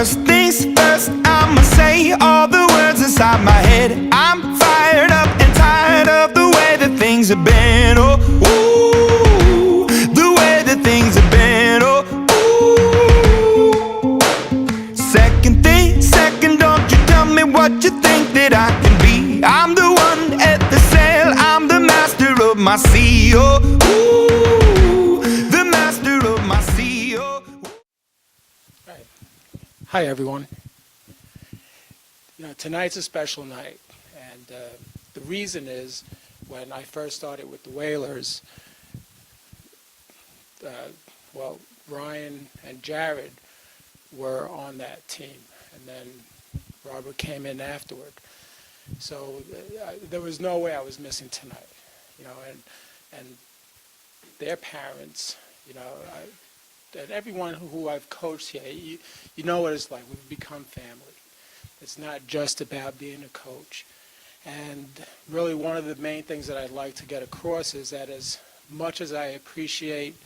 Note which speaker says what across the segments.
Speaker 1: First things first, I'ma say all the words inside my head. I'm fired up and tired of the way that things have been. Oh, ooh, the way that things have been. Oh, ooh. Second thing, second, don't you tell me what you think that I can be. I'm the one at the sail, I'm the master of my sea. Oh, ooh, the master of my sea. Oh.
Speaker 2: Hi everyone. Tonight's a special night, and the reason is when I first started with the Whalers, well, Ryan and Jared were on that team, and then Robert came in afterward. So there was no way I was missing tonight, and their parents, and everyone who I've coached here, you know what it's like. We've become family. It's not just about being a coach. And really one of the main things that I'd like to get across is that as much as I appreciate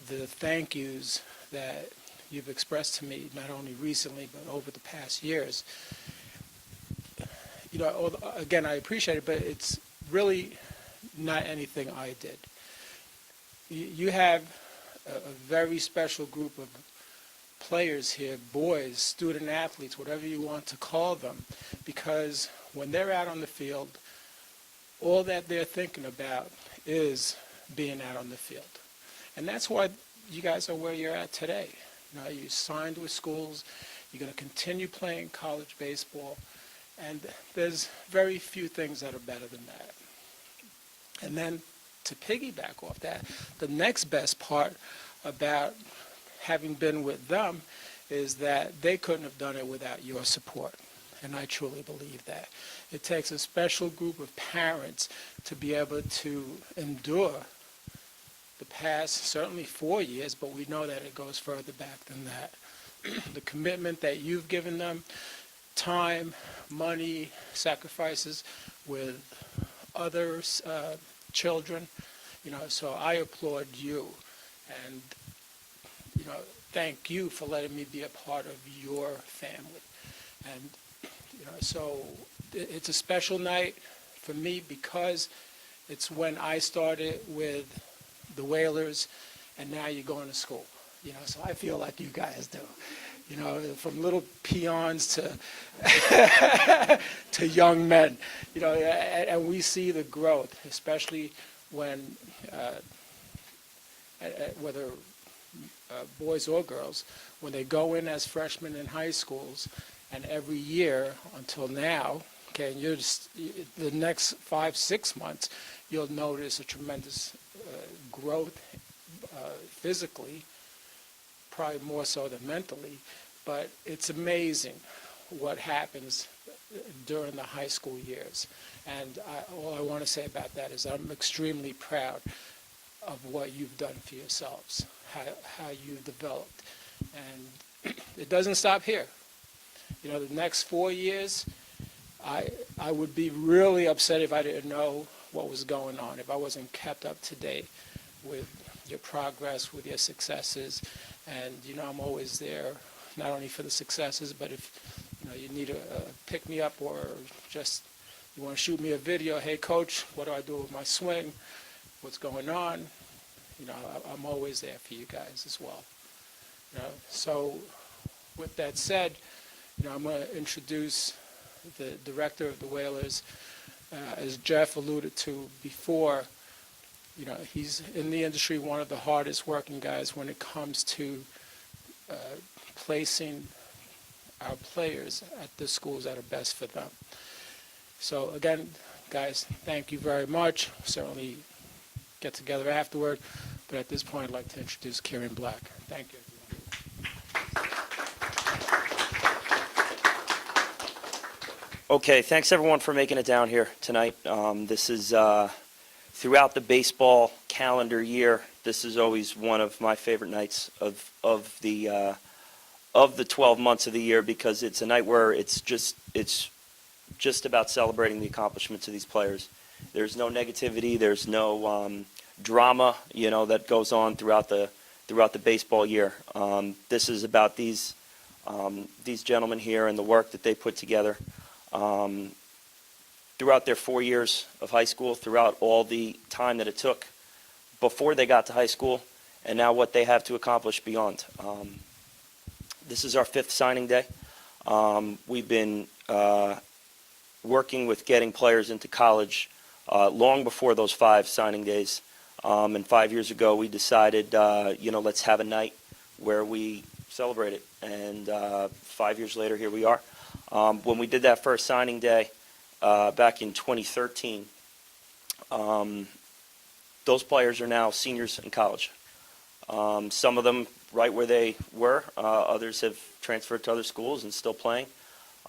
Speaker 2: the thank yous that you've expressed to me, not only recently but over the past years, again, I appreciate it, but it's really not anything I did. You have a very special group of players here, boys, student athletes, whatever you want to call them, because when they're out on the field, all that they're thinking about is being out on the field. And that's why you guys are where you're at today. You signed with schools, you're going to continue playing college baseball, and there's very few things that are better than that. And then to piggyback off that, the next best part about having been with them is that they couldn't have done it without your support. And I truly believe that. It takes a special group of parents to be able to endure the past, certainly 4 years, but we know that it goes further back than that. The commitment that you've given them, time, money, sacrifices with others, children, so I applaud you, and thank you for letting me be a part of your family. And so it's a special night for me because it's when I started with the Whalers, and now you're going to school. So I feel like you guys do. From little peons to to young men, and we see the growth, especially when whether boys or girls, when they go in as freshmen in high schools, and every year until now, okay, and the next 5-6 months, you'll notice a tremendous growth physically, probably more so than mentally, but it's amazing what happens during the high school years. And all I want to say about that is I'm extremely proud of what you've done for yourselves, how you've developed. And it doesn't stop here. The next 4 years, I would be really upset if I didn't know what was going on, if I wasn't kept up to date with your progress, with your successes. And I'm always there, not only for the successes, but if you need a pick me up, or just you want to shoot me a video, hey coach, what do I do with my swing, what's going on, I'm always there for you guys as well. So with that said, I'm going to introduce the director of the Whalers. As Jeff alluded to before, he's in the industry one of the hardest working guys when it comes to placing our players at the schools that are best for them. So again, guys, thank you very much. Certainly get together afterward, but at this point I'd like to introduce Kieran Black. Thank you.
Speaker 3: Okay, thanks everyone for making it down here tonight. This is throughout the baseball calendar year. This is always one of my favorite nights of the 12 months of the year, because it's a night where it's just about celebrating the accomplishments of these players. There's no negativity. There's no drama, that goes on throughout the baseball year. This is about these These gentlemen here and the work that they put together throughout their 4 years of high school, throughout all the time that it took before they got to high school, and now what they have to accomplish beyond. This is our 5th signing day. We've been working with getting players into college long before those 5 signing days. And 5 years ago, we decided, let's have a night where we celebrate it. And 5 years later, here we are. When we did that first signing day back in 2013, those players are now seniors in college. Some of them right where they were. Others have transferred to other schools and still playing.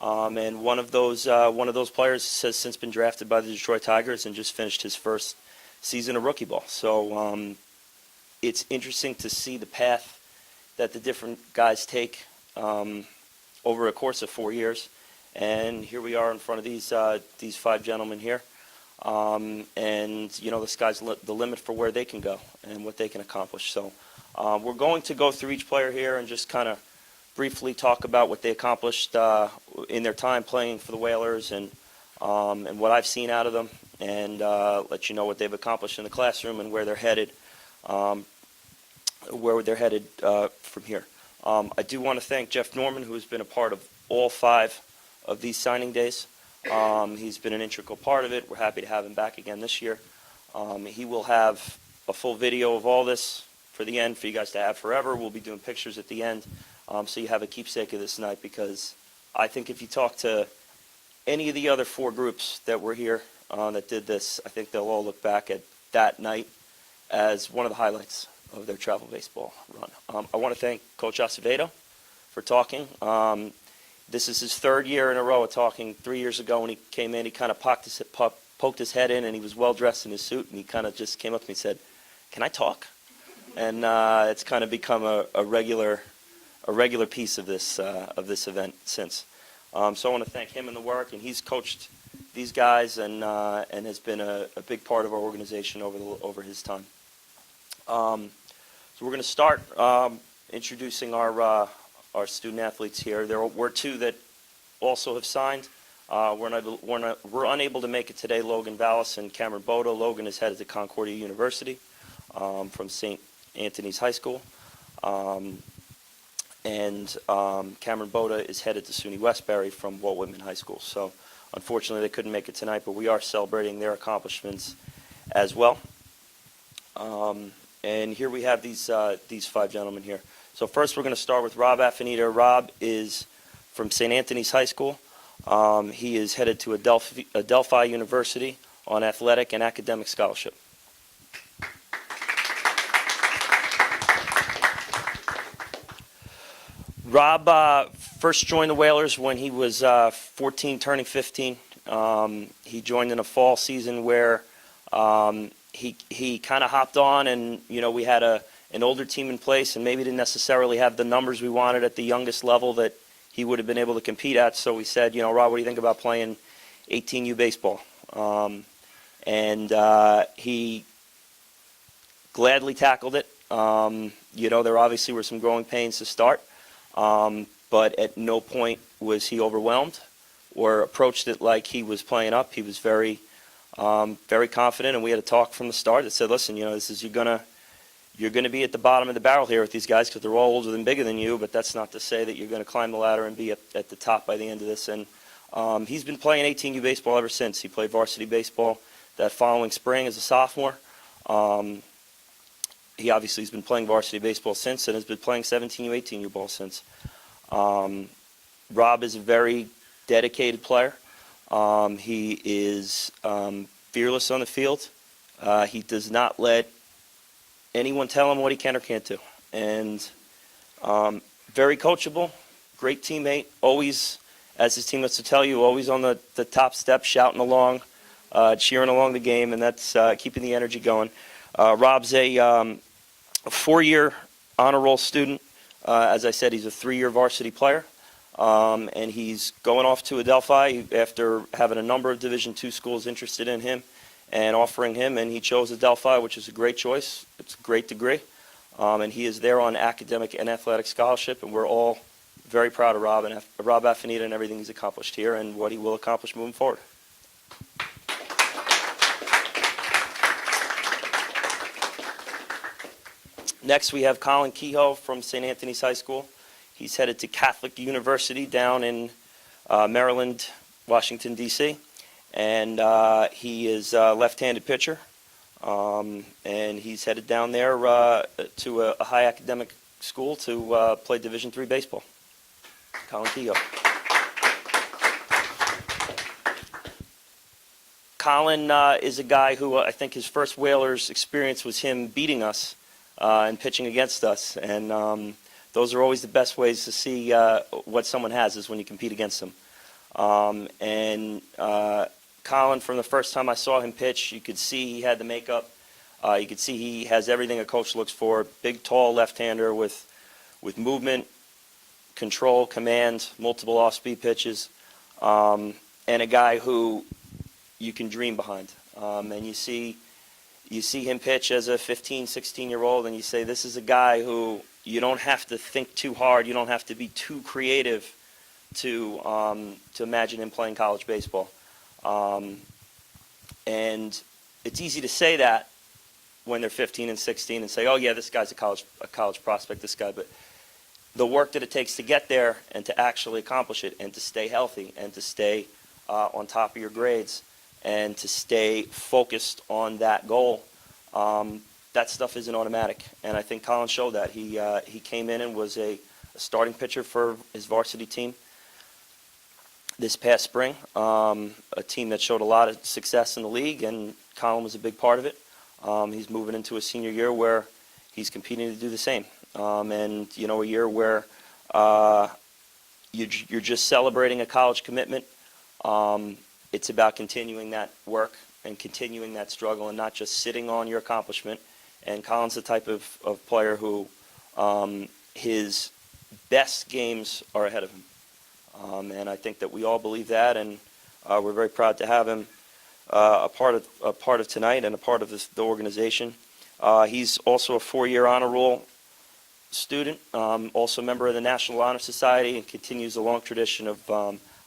Speaker 3: And one of those players has since been drafted by the Detroit Tigers and just finished his first season of rookie ball. So it's interesting to see the path that the different guys take over a course of 4 years. And here we are in front of these 5 gentlemen here. And the sky's the limit for where they can go and what they can accomplish. So we're going to go through each player here and just kind of briefly talk about what they accomplished in their time playing for the Whalers and what I've seen out of them, and let you know what they've accomplished in the classroom and where they're headed, from here. I do want to thank Jeff Norman, who has been a part of all 5 of these signing days. He's been an integral part of it. We're happy to have him back again this year. He will have a full video of all this for the end for you guys to have forever. We'll be doing pictures at the end, so you have a keepsake of this night, because I think if you talk to any of the other 4 groups that were here that did this, I think they'll all look back at that night as one of the highlights of their travel baseball run. I want to thank Coach Acevedo for talking. This is his 3rd year in a row of talking. 3 years ago when he came in, he kind of poked his head in, and he was well-dressed in his suit, and he kind of just came up to me and said, "Can I talk?" And it's kind of become a regular piece of this event since. So I want to thank him and the work, and he's coached these guys and has been a big part of our organization over his time. So we're going to start introducing our student athletes here. There were 2 that also have signed. We're unable to make it today. Logan Vallis and Cameron Boda. Logan is headed to Concordia University from St. Anthony's High School. And Cameron Boda is headed to SUNY Westbury from Walt Whitman High School. So unfortunately they couldn't make it tonight, but we are celebrating their accomplishments as well. And here we have these 5 gentlemen here. So first we're going to start with Rob Affinita. Rob is from St. Anthony's High School. He is headed to Adelphi University on athletic and academic scholarship. Rob first joined the Whalers when he was 14, turning 15. He joined in a fall season where he kind of hopped on, and we had an older team in place, and maybe didn't necessarily have the numbers we wanted at the youngest level that he would have been able to compete at. So we said, Rob, what do you think about playing 18U baseball? And he gladly tackled it. There obviously were some growing pains to start. But at no point was he overwhelmed or approached it like he was playing up. He was very confident, and we had a talk from the start that said, listen, this is you're gonna be at the bottom of the barrel here with these guys because they're all older and bigger than you, but that's not to say that you're going to climb the ladder and be at the top by the end of this. And he's been playing 18U baseball ever since. He played varsity baseball that following spring as a sophomore. He obviously has been playing varsity baseball since, and has been playing 17U, 18U ball since. Rob is a very dedicated player. He is fearless on the field. He does not let anyone tell him what he can or can't do. And very coachable, great teammate, always, as his team likes to tell you, always on the top step, shouting along, cheering along the game, and that's keeping the energy going. Rob's a 4-year honor roll student. As I said, he's a 3-year varsity player, and he's going off to Adelphi after having a number of Division II schools interested in him and offering him, and he chose Adelphi, which is a great choice. It's a great degree, and he is there on academic and athletic scholarship, and we're all very proud of Rob Affinita and everything he's accomplished here and what he will accomplish moving forward. Next, we have Colin Kehoe from St. Anthony's High School. He's headed to Catholic University down in Maryland, Washington, D.C., and he is a left-handed pitcher, and he's headed down there to a high academic school to play Division III baseball. Colin Kehoe. Colin is a guy who I think his first Whalers experience was him beating us and pitching against us, and those are always the best ways to see what someone has, is when you compete against them. Colin, from the first time I saw him pitch, you could see he had the makeup. You could see he has everything a coach looks for. Big, tall left-hander with movement, control, command, multiple off-speed pitches, and a guy who you can dream behind. And you see him pitch as a 15, 16-year-old, and you say, this is a guy who you don't have to think too hard. You don't have to be too creative to imagine him playing college baseball. And it's easy to say that when they're 15 and 16 and say, oh, yeah, this guy's a college prospect, this guy. But the work that it takes to get there and to actually accomplish it and to stay healthy and to stay on top of your grades and to stay focused on that goal, that stuff isn't automatic. And I think Colin showed that. He came in and was a starting pitcher for his varsity team this past spring, a team that showed a lot of success in the league, and Colin was a big part of it. He's moving into a senior year where he's competing to do the same. And, you know, a year where you're just celebrating a college commitment. It's about continuing that work and continuing that struggle and not just sitting on your accomplishment. And Colin's the type of player who his best games are ahead of him. And I think that we all believe that, and we're very proud to have him a part of tonight and a part of the organization. He's also a 4-year honor roll student, also a member of the National Honor Society, and continues a long tradition of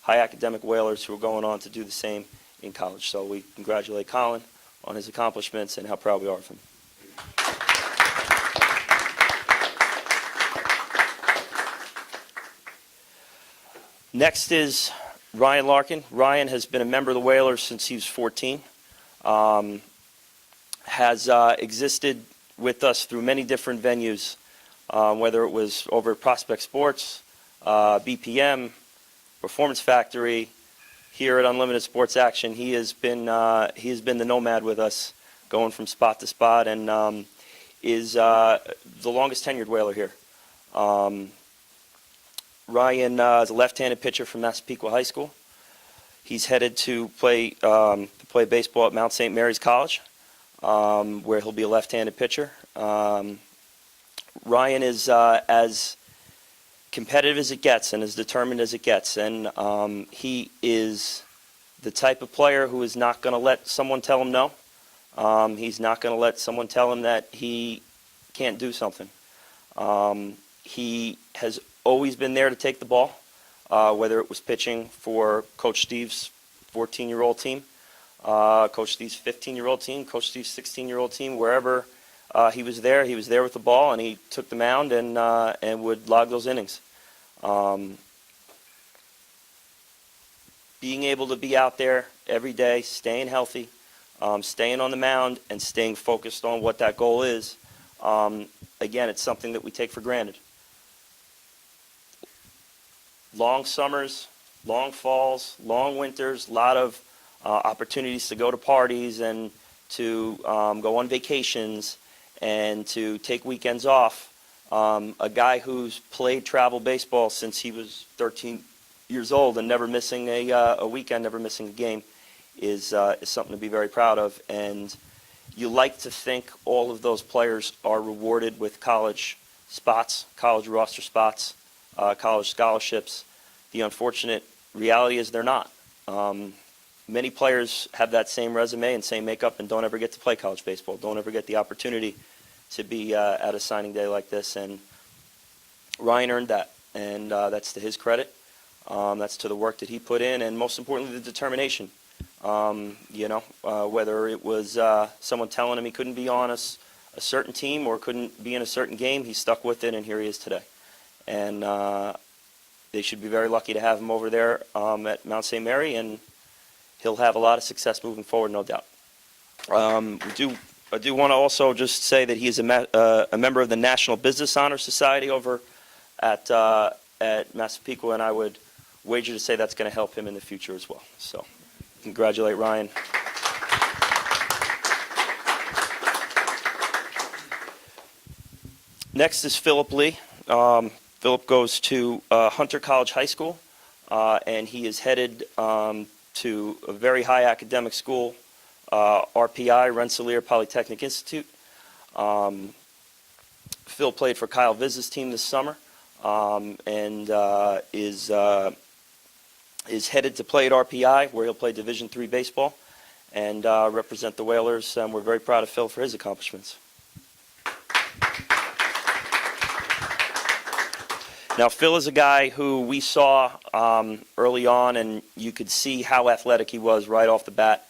Speaker 3: high academic Whalers who are going on to do the same in college. So we congratulate Colin on his accomplishments and how proud we are of him. Next is Ryan Larkin. Ryan has been a member of the Whalers since he was 14. Has existed with us through many different venues, whether it was over at Prospect Sports, BPM, Performance Factory, here at Unlimited Sports Action. He has been the nomad with us, going from spot to spot, and is the longest tenured Whaler here. Ryan is a left-handed pitcher from Massapequa High School. He's headed to play baseball at Mount St. Mary's College, where he'll be a left-handed pitcher. Ryan is as competitive as it gets and as determined as it gets, and he is the type of player who is not going to let someone tell him no. He's not going to let someone tell him that he can't do something. He has always been there to take the ball, whether it was pitching for Coach Steve's 14-year-old team, Coach Steve's 15-year-old team, Coach Steve's 16-year-old team, wherever he was there with the ball, and he took the mound and would log those innings. Being able to be out there every day, staying healthy, staying on the mound, and staying focused on what that goal is, again, it's something that we take for granted. Long summers, long falls, long winters, a lot of opportunities to go to parties and to go on vacations and to take weekends off. A guy who's played travel baseball since he was 13 years old and never missing a weekend, never missing a game is something to be very proud of. And you like to think all of those players are rewarded with college spots, college roster spots, college scholarships. The unfortunate reality is they're not. Many players have that same resume and same makeup and don't ever get to play college baseball, don't ever get the opportunity to be at a signing day like this. And Ryan earned that. and that's to his credit. That's to the work that he put in, and most importantly, the determination. Whether it was someone telling him he couldn't be on a certain team or couldn't be in a certain game, he stuck with it, and here he is today. And they should be very lucky to have him over there at Mount St. Mary, and he'll have a lot of success moving forward, no doubt. I do want to also just say that he is a member of the National Business Honor Society over at Massapequa, and I would wager to say that's going to help him in the future as well. So, congratulate Ryan. Next is Philip Lee. Philip goes to Hunter College High School, and he is headed to a very high academic school, RPI, Rensselaer Polytechnic Institute. Phil played for Kyle Viz's team this summer, and is headed to play at RPI, where he'll play Division III baseball and represent the Whalers. And we're very proud of Phil for his accomplishments. Now, Phil is a guy who we saw early on, and you could see how athletic he was right off the bat.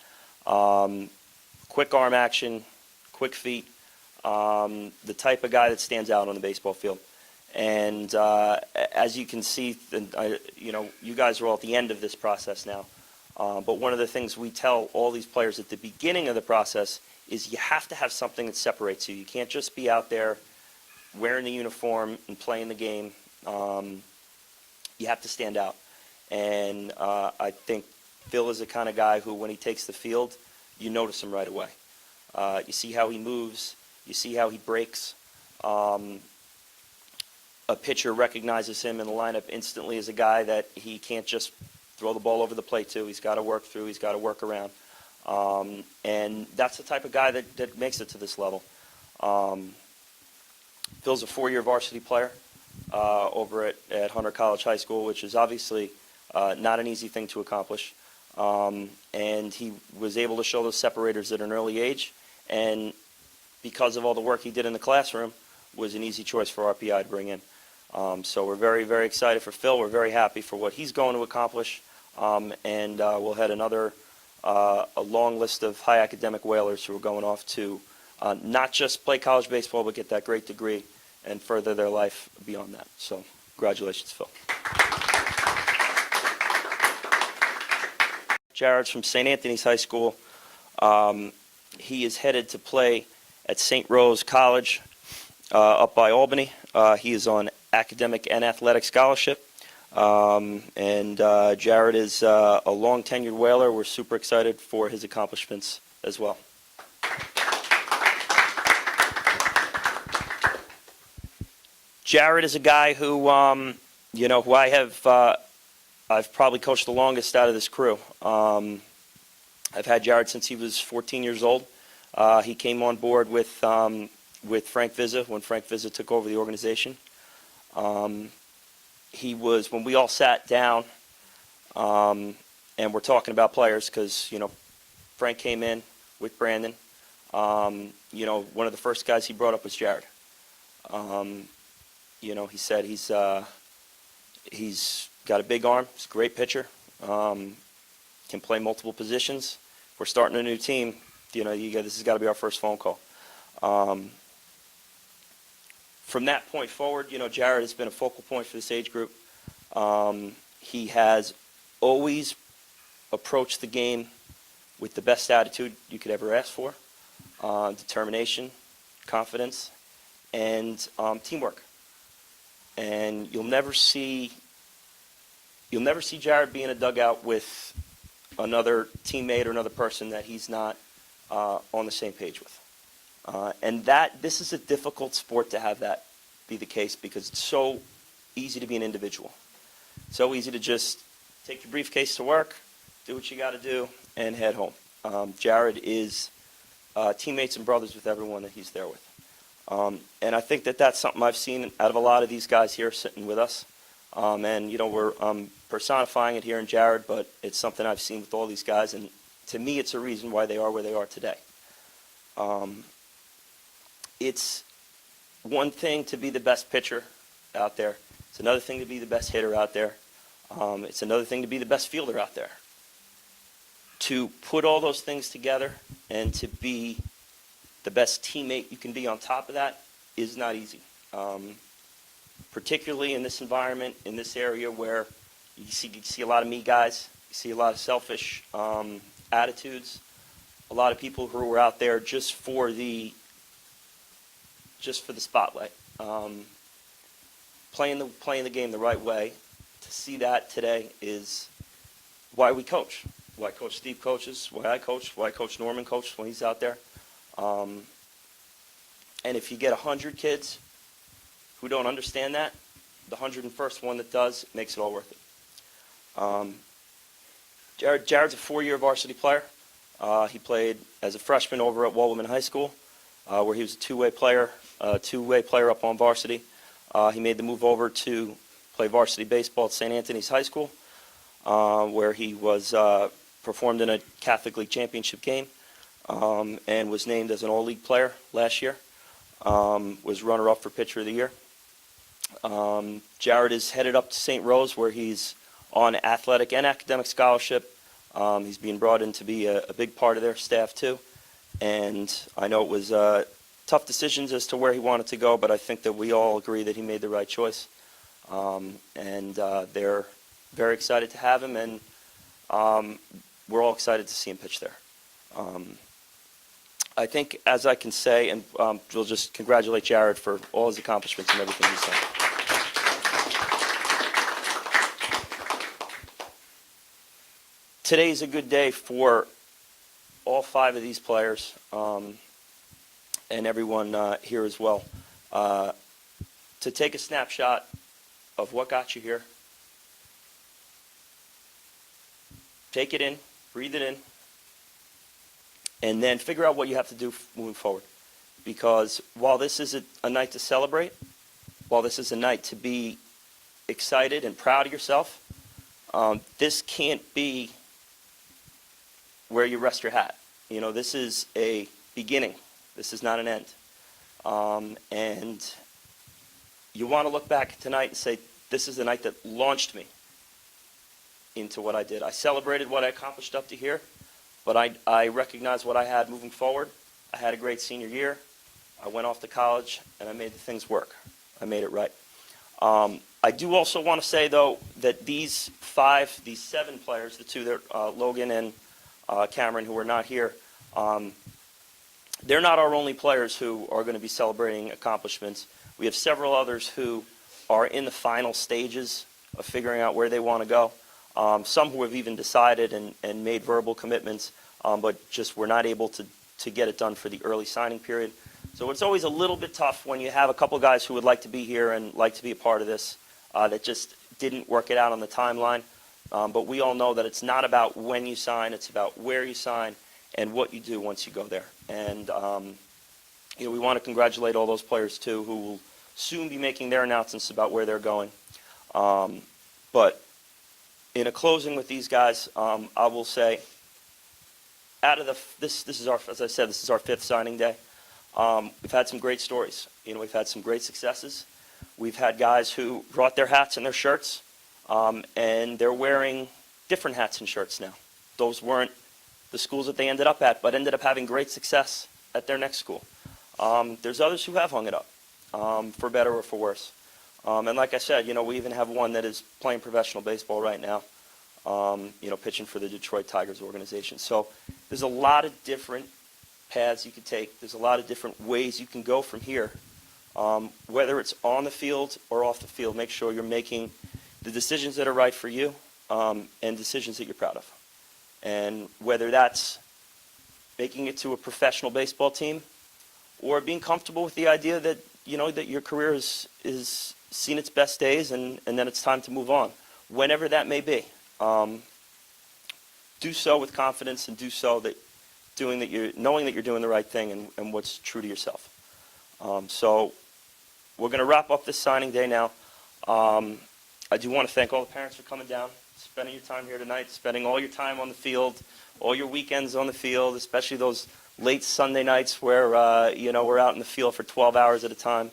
Speaker 3: Quick arm action, quick feet, the type of guy that stands out on the baseball field. And as you can see, you guys are all at the end of this process now. But one of the things we tell all these players at the beginning of the process is you have to have something that separates you. You can't just be out there wearing the uniform and playing the game. You have to stand out. And I think Phil is the kind of guy who, when he takes the field, you notice him right away. You see how he moves. You see how he breaks. A pitcher recognizes him in the lineup instantly as a guy that he can't just throw the ball over the plate to. He's got to work through. He's got to work around. And that's the type of guy that makes it to this level. Phil's a 4-year varsity player over at Hunter College High School, which is obviously not an easy thing to accomplish. And he was able to show those separators at an early age, and because of all the work he did in the classroom, was an easy choice for RPI to bring in. So we're very, very excited for Phil. We're very happy for what he's going to accomplish, and we'll head a long list of high academic Whalers who are going off to not just play college baseball, but get that great degree and further their life beyond that. So congratulations, Phil. Jared's from St. Anthony's High School. He is headed to play at St. Rose College up by Albany. He is on academic and athletic scholarship. And Jared is a long tenured Whaler. We're super excited for his accomplishments as well. Jared is a guy who, who I've probably coached the longest out of this crew. I've had Jared since he was 14 years old. He came on board with Frank Vizza when Frank Vizza took over the organization. He was, when we all sat down and we're talking about players, because, Frank came in with Brandon. One of the first guys he brought up was Jared. He said he's got a big arm. He's a great pitcher. Can play multiple positions. If we're starting a new team, this has got to be our first phone call. From that point forward, Jared has been a focal point for this age group. He has always approached the game with the best attitude you could ever ask for, determination, confidence, and teamwork. And you'll never see Jared be in a dugout with another teammate or another person that he's not on the same page with. And this is a difficult sport to have that be the case, because it's so easy to be an individual. So easy to just take your briefcase to work, do what you got to do, and head home. Jared is teammates and brothers with everyone that he's there with. And I think that's something I've seen out of a lot of these guys here sitting with us. And, we're personifying it here in Jared, but it's something I've seen with all these guys. And to me, it's a reason why they are where they are today. It's one thing to be the best pitcher out there. It's another thing to be the best hitter out there. It's another thing to be the best fielder out there. To put all those things together and to be the best teammate you can be on top of that is not easy. Particularly in this environment, in this area where you see a lot of me guys, you see a lot of selfish attitudes, a lot of people who are out there just for the spotlight, playing the game the right way. To see that today is why we coach, why Coach Steve coaches, why Coach Norman coaches when he's out there. And if you get 100 kids who don't understand that, the 101st one that does makes it all worth it. Jared's a 4-year varsity player. He played as a freshman over at Walwoman High School, where he was a two-way player up on varsity. He made the move over to play varsity baseball at St. Anthony's High School, where he was performed in a Catholic League championship game, and was named as an all-league player last year. Was runner-up for pitcher of the year. Jared is headed up to St. Rose, where he's on athletic and academic scholarship. He's being brought in to be a big part of their staff too. And I know it was tough decisions as to where he wanted to go, but I think that we all agree that he made the right choice. And they're very excited to have him, and we're all excited to see him pitch there. I think, as I can say, and we'll just congratulate Jared for all his accomplishments and everything he's done. Today's a good day for all 5 of these players, and everyone here as well, to take a snapshot of what got you here. Take it in, breathe it in, and then figure out what you have to do moving forward. Because while this is a night to celebrate, while this is a night to be excited and proud of yourself, this can't be where you rest your hat. You know, this is a beginning. This is not an end. And you want to look back tonight and say, this is the night that launched me into what I did. I celebrated what I accomplished up to here, but I recognized what I had moving forward. I had a great senior year. I went off to college, and I made the things work. I made it right. I do also want to say, though, that these 7 players, the 2 that Logan and Cameron, who are not here, they're not our only players who are going to be celebrating accomplishments. We have several others who are in the final stages of figuring out where they want to go. Some who have even decided and made verbal commitments, but just were not able to get it done for the early signing period. So it's always a little bit tough when you have a couple guys who would like to be here and like to be a part of this that just didn't work it out on the timeline. But we all know that it's not about when you sign, it's about where you sign and what you do once you go there. And we want to congratulate all those players too, who will soon be making their announcements about where they're going. But in a closing with these guys, I will say, out of this is our, as I said, this is our 5th signing day. We've had some great stories. We've had some great successes. We've had guys who brought their hats and their shirts, and they're wearing different hats and shirts now. Those weren't the schools that they ended up at, but ended up having great success at their next school. There's others who have hung it up, for better or for worse. And like I said, we even have one that is playing professional baseball right now, pitching for the Detroit Tigers organization. So there's a lot of different paths you could take. There's a lot of different ways you can go from here. Whether it's on the field or off the field, make sure you're making the decisions that are right for you, and decisions that you're proud of. And whether that's making it to a professional baseball team or being comfortable with the idea that, that your career is seen its best days and then it's time to move on. Whenever that may be, do so with confidence and do so that knowing that you're doing the right thing and what's true to yourself. So we're going to wrap up this signing day now. I do want to thank all the parents for coming down, spending your time here tonight, spending all your time on the field, all your weekends on the field, especially those late Sunday nights where we're out in the field for 12 hours at a time,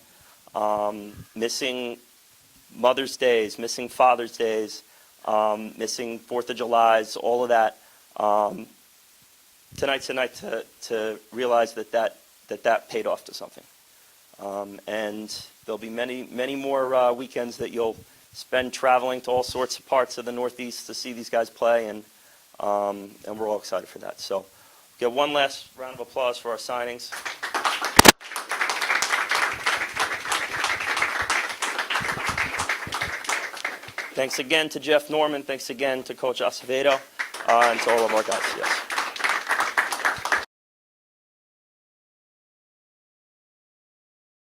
Speaker 3: missing Mother's Days, missing Father's Days, missing 4th of Julys, all of that. Tonight's the night to realize that paid off to something. And there'll be many more weekends that you'll spend traveling to all sorts of parts of the Northeast to see these guys play, and we're all excited for that. So get one last round of applause for our signings. Thanks again to Jeff Norman. Thanks again to Coach Acevedo, and to all of our guys. Yes.